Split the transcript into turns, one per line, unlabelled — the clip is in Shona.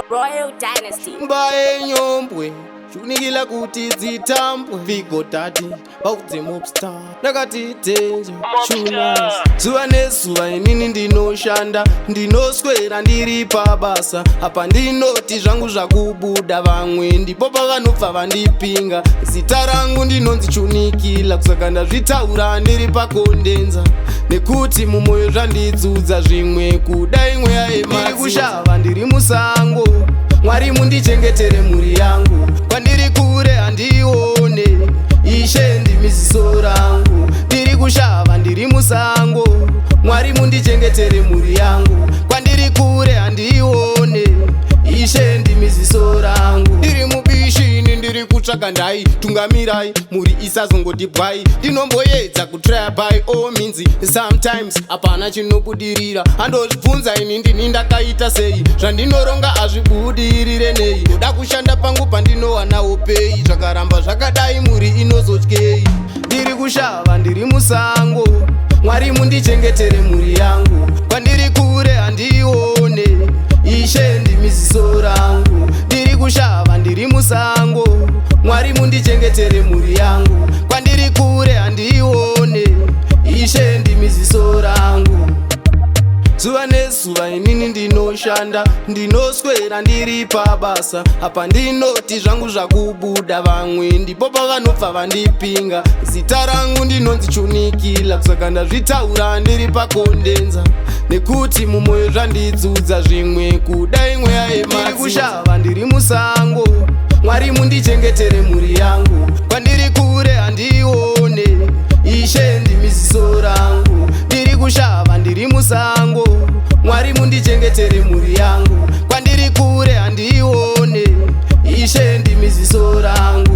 Royal Dynasty.
Mbae nyombwe shunikila kuti dzitambwe Vigo tati baudze Mobstar nakati tenje chunas zuva nezuva inini ndinoshanda ndinoswera ndiri pabasa apa ndinoti zvangu zvakubuda vamwe ndipo pavanobva vandipinga zita rangu ndinonzi chunikila kusaka ndazvitaura ndiri pakondenza nekuti mumwoyo zvandidzudza zvimwe kudai mweya yemadziri kushava ndiri musango Mwari mundichengetere mhuri yangu kwandiri kure handione Ishe ndimiziso rangu ndiri kushava ndiri musango Mwari mundichengetere mhuri yangu kwandiri kure handione Ishe ndimiziso rangu ndiri mubishini ndiri kutsvaga ndai tungamirai mhuri isazongoti bwai ndinomboedza kutrya by all means sometimes hapana chinobudirira andozvibvunza ini ndini ndakaita sei zvandinoronga hazvibudirire nei ndoda kushanda pangu pandinowanawo pei zvakaramba zvakadai mhuri inozotyei ndiri kushava ndiri musango Mwari mundichengetere mhuri yangu kwandiri kure handione Ishe ndimiziso rangu ndiri kushava ndiri musango Mwari mundichengetere mhuri yangu kwandiri kure handione Ishe ndimiziso rangu zuva nezuva inini ndinoshanda ndinoswera ndiri pabasa apa ndinoti zvangu zvakubuda vamwe ndipo pavanobva vandipinga zita rangu ndinonzi chunikila kusaka ndazvitaura ndiri pakondenza nekuti mumwoyo zvandidzudza zvimwe kudai mweya yemadziri kushava ndiri musango Mwari mundichengetere mhuri yangu kwandiri kure handione Ishe ndimiziso rangu ndiri kushava ndiri musango Mwari mundichengetere mhuri yangu kwandiri kure handione Ishe ndimiziso rangu